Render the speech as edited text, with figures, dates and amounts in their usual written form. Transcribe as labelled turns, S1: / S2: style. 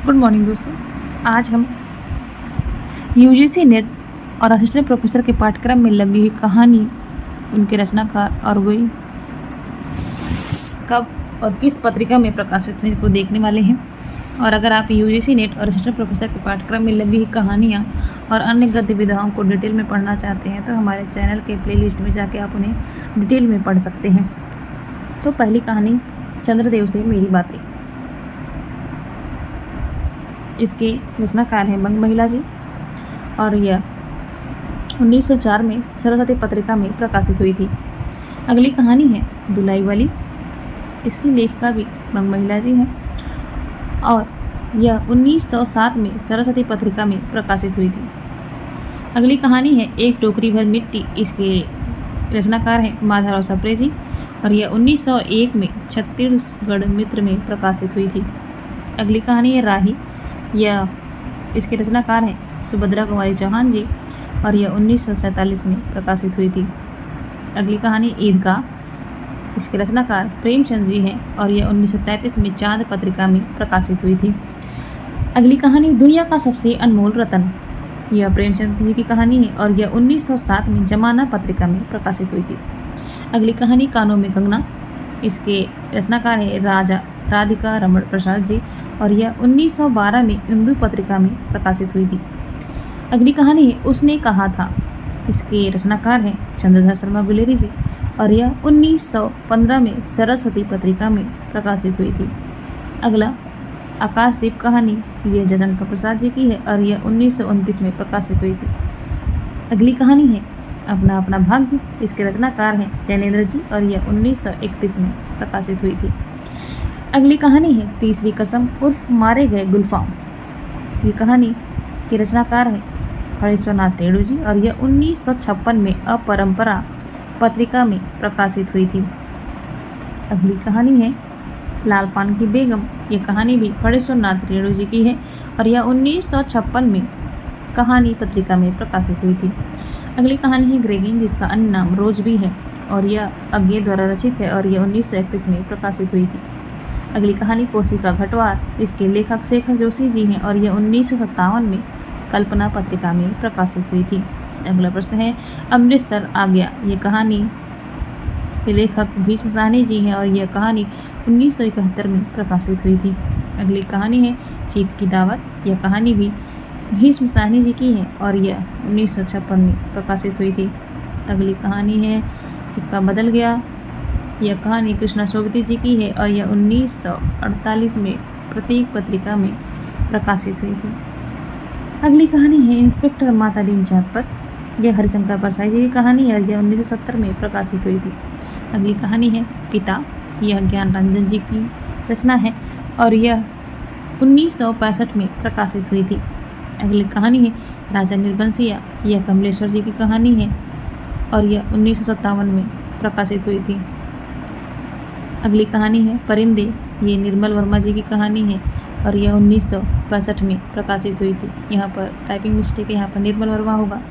S1: Good morning दोस्तों। आज हम यूजीसी नेट और असिस्टेंट प्रोफेसर के पाठ्यक्रम में लगी हुई कहानी, उनके रचनाकार और वही कब और किस पत्रिका में प्रकाशित हुई को देखने वाले हैं। और अगर आप यूजीसी नेट और असिस्टेंट प्रोफेसर के पाठ्यक्रम में लगी हुई कहानियाँ और अन्य गतिविधियों को डिटेल में पढ़ना चाहते हैं तो हमारे चैनल के प्लेलिस्ट में जाके आप उन्हें डिटेल में पढ़ सकते हैं। तो पहली कहानी, चंद्रदेव से मेरी बातें। इसके रचनाकार हैं बंग महिला जी और यह 1904 में सरस्वती पत्रिका में प्रकाशित हुई थी। अगली कहानी है दुलाई वाली। इसकी लेखिका भी बंग महिला जी हैं और यह 1907 में सरस्वती पत्रिका में प्रकाशित हुई थी। अगली कहानी है एक टोकरी भर मिट्टी। इसके रचनाकार हैं माधवराव सप्रे जी और यह 1901 में छत्तीसगढ़ मित्र में प्रकाशित हुई थी। अगली कहानी है राही। यह इसके रचनाकार हैं सुभद्रा कुमारी चौहान जी और यह 1947 में प्रकाशित हुई थी। अगली कहानी ईदगाह। इसके रचनाकार प्रेमचंद जी हैं और यह 1933 में चांद पत्रिका में प्रकाशित हुई थी। अगली कहानी दुनिया का सबसे अनमोल रतन। यह प्रेमचंद जी की कहानी है और यह 1907 में जमाना पत्रिका में प्रकाशित हुई थी। अगली कहानी कानों में कंगना। इसके रचनाकार है राधिका रमण प्रसाद जी और यह 1912 में इंदु पत्रिका में प्रकाशित हुई थी। अगली कहानी है उसने कहा था। इसके रचनाकार हैं चंद्रधर शर्मा गुलेरी जी और यह 1915 में सरस्वती पत्रिका में प्रकाशित हुई थी। अगला आकाशदीप कहानी, यह जयशंकर प्रसाद जी की है और यह 1929 में प्रकाशित हुई थी। अगली कहानी है अपना अपना भाग्य। इसके रचनाकार हैं जैनेन्द्र जी और यह 1931 में प्रकाशित हुई थी। अगली कहानी है तीसरी कसम उर्फ मारे गए गुलफाम। ये कहानी के रचनाकार हैं हरीश्वरनाथ रेणु जी और यह 1956 में अपरंपरा पत्रिका में प्रकाशित हुई थी। अगली कहानी है लाल पान की बेगम। ये कहानी भी हरीश्वरनाथ रेणु जी की है और यह 1956 में कहानी पत्रिका में प्रकाशित हुई थी। अगली कहानी है ग्रेगिन, जिसका अन्य नाम रोज भी है और यह अज्ञे द्वारा रचित है और यह 1931 में प्रकाशित हुई थी। अगली कहानी कोसी का घटवार। इसके लेखक शेखर जोशी जी हैं और यह 1957 में कल्पना पत्रिका में प्रकाशित हुई थी। अगला प्रश्न है अमृतसर आ गया। ये कहानी के लेखक भीष्म साहनी जी हैं और यह कहानी 1971 में प्रकाशित हुई थी। अगली कहानी है चीफ की दावत। यह कहानी भी भीष्म साहनी जी की है और यह 1956 में प्रकाशित हुई थी। अगली कहानी है सिक्का बदल गया। यह कहानी कृष्णा सोबती जी की है और यह 1948 में प्रतीक पत्रिका में प्रकाशित हुई थी। अगली कहानी है इंस्पेक्टर माता दीन जात पर। यह हरिशंकर परसाई जी की कहानी है और यह 1970 में प्रकाशित हुई थी। अगली कहानी है पिता। यह ज्ञान रंजन जी की रचना है और यह 1965 में प्रकाशित हुई थी। अगली कहानी है राजा निर्बंसिया। यह कमलेश्वर जी की कहानी है और यह 1957 में प्रकाशित हुई थी। अगली कहानी है परिंदे। ये निर्मल वर्मा जी की कहानी है और यह 1965 में प्रकाशित हुई थी। यहाँ पर टाइपिंग मिस्टेक है, यहाँ पर निर्मल वर्मा होगा।